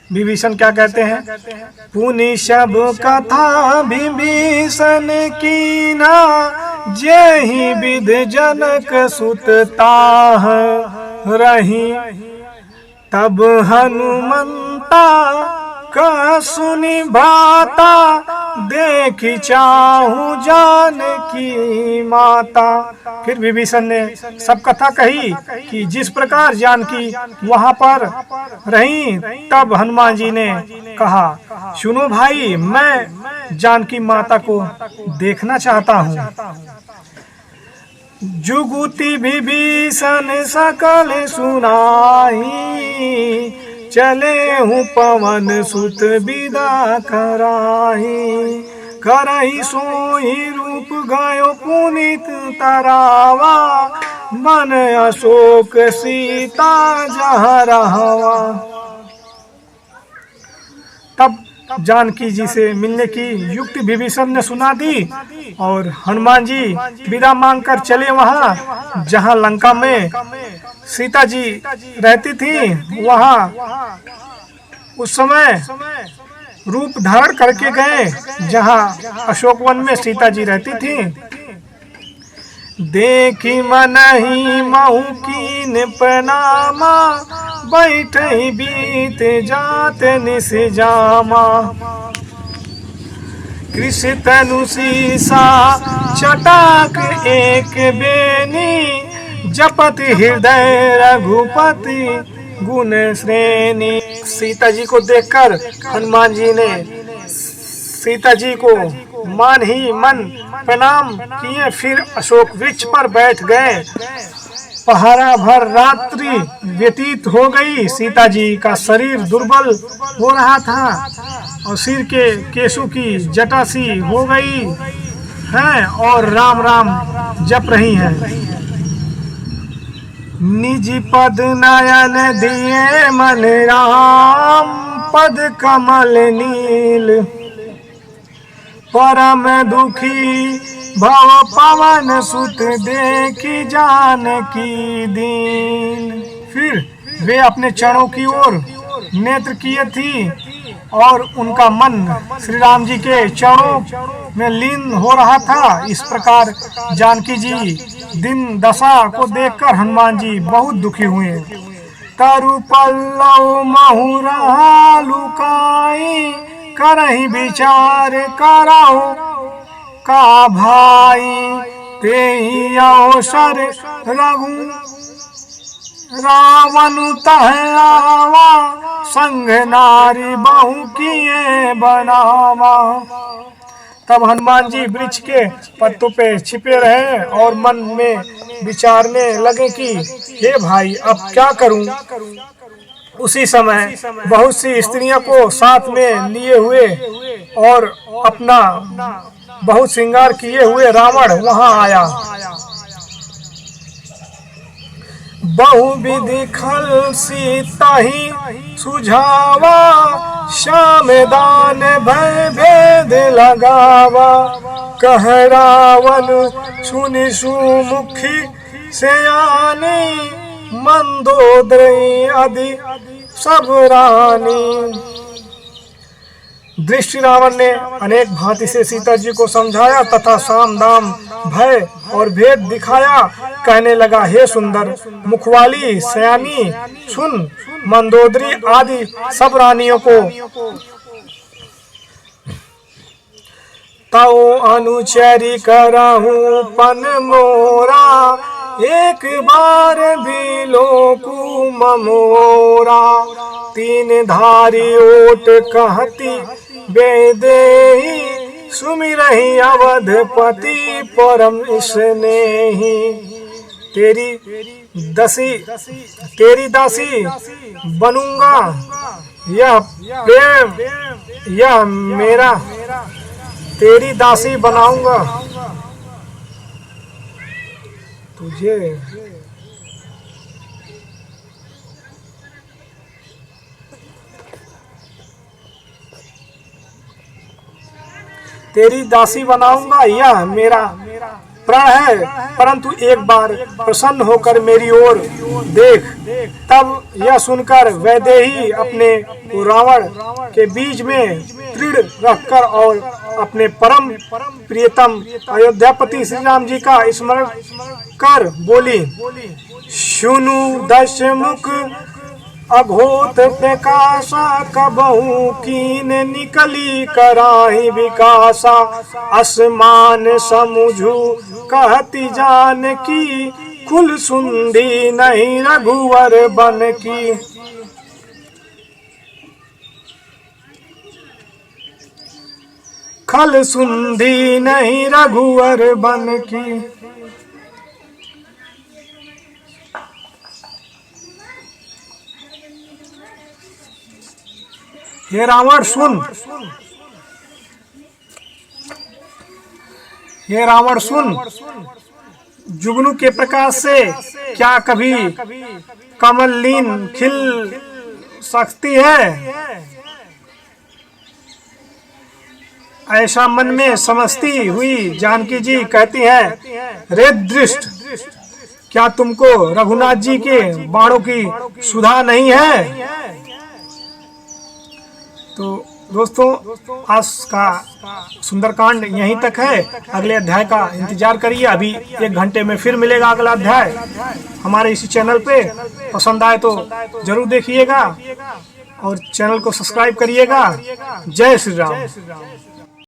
विभीषण क्या कहते हैं? पुनि सब कथा विभीषण कीना, जेहि विध जनक सुत ताह रही। तब हनुमंता कह सुनि भ्राता, देखि चाहूं जानकी माता। फिर विभीषण ने सब कथा कही कि जिस प्रकार जानकी वहां पर रही। तब हनुमान जी ने कहा, सुनो भाई, मैं जानकी माता को देखना चाहता हूँ। जुगुति विभीषण सकल सुनाई, चले हूँ पवन सुत विदा कराही। करही सोई रूप गयो पुनीत तरावा, मन अशोक सीता जहाँ रहवा। तब जानकी जी से मिलने की युक्ति विभीषण ने सुना दी और हनुमान जी विदा मांगकर चले वहां जहां लंका में सीता जी रहती थी। वहां उस समय रूप धारण करके गए जहां अशोकवन में सीता जी रहती थी। देखी मनहि महु कीन प्रणामा, बैठहि बीत जात निस जामा। कृष्ण तनु सीसा चटाक एक बेनी, जपत हृदय रघुपति गुण श्रेणी। सीता जी को देखकर हनुमान जी ने सीता जी को मन ही मन प्रणाम किए। फिर अशोक वृक्ष पर बैठ गए। पहरा भर रात्रि व्यतीत हो गई। सीता जी का शरीर दुर्बल हो रहा था और सिर के केशों की जटा सी हो गई है और राम राम जप रही हैं। निज पद नयन दिए मन राम, पद कमल नील। परम दुखी भव पवन सुत, देखी जानकी दीन। फिर वे अपने चरणों की ओर नेत्र किए थी और उनका मन श्री राम जी के चरणों में लीन हो रहा था। इस प्रकार जानकी जी दिन दशा को देखकर हनुमान जी बहुत दुखी हुए। तरु पल्लव महुरा लुकाई, करहि विचार कराओ का भाई। तेहि अवसर रघु रावण तह आवा, संग नारी बहु किए बनावा। तब हनुमान जी वृक्ष के पत्तों पे छिपे रहे और मन में विचारने लगे कि हे भाई, अब क्या करूं। उसी समय बहुत सी स्त्रियों को साथ में लिए हुए और अपना बहुत श्रृंगार किए हुए रावण वहां आया। बहुविधि खल सीता ही सुझावा, श्याम दान भय भेद लगावा। कह रावण सुनि सुमुखी सयानी, मंदोदरी आदि सब रानी। दृष्टि रावण ने अनेक भांति से सीता जी को समझाया तथा साम दाम भय और भेद दिखाया। कहने लगा, हे सुंदर मुखवाली सयानी, सुन, मंदोदरी आदि सब रानियों को ताऊ अनुचरी करहूं पन मोरा, एक बार भी लोकु ममोरा। तीन धारी ओट कहती बेदेही, सुमिरहि अवधपति परम स्नेही। तेरी दासी बनूंगा, यह प्रेम, यह मेरा, तेरी दासी बनाऊंगा तुझे। तेरी दासी बनाऊंगा, यह मेरा प्रण है, परंतु एक बार प्रसन्न होकर मेरी ओर देख। तब यह सुनकर वैदेही अपने को रावण के बीच में दृढ़ रखकर और अपने परम प्रियतम अयोध्यापति श्री राम जी का स्मरण कर बोली, सुनु दशमुख अघोत प्रकाशा, कबहू कीन निकली कराही विकासा, असमान समुझू कहती जान की, खुल सुंदी नहीं रघुवर बन की। खल सुंदी नहीं रघुवर बन की। हे रावण सुन, हे रावण सुन, जुगनू के प्रकाश से क्या कभी कमललीन खिल सकती है? ऐसा मन में समझती हुई जानकी जी कहती हैं, रे दृष्ट, क्या तुमको रघुनाथ जी के बाणों की सुधा नहीं है? तो दोस्तों, आज का सुंदरकांड यहीं तक है। अगले अध्याय का इंतजार करिए। अभी 1 घंटे में फिर मिलेगा अगला अध्याय हमारे इसी चैनल पे। पसंद आए तो जरूर देखिएगा और चैनल को सब्सक्राइब करिएगा। जय श्री राम।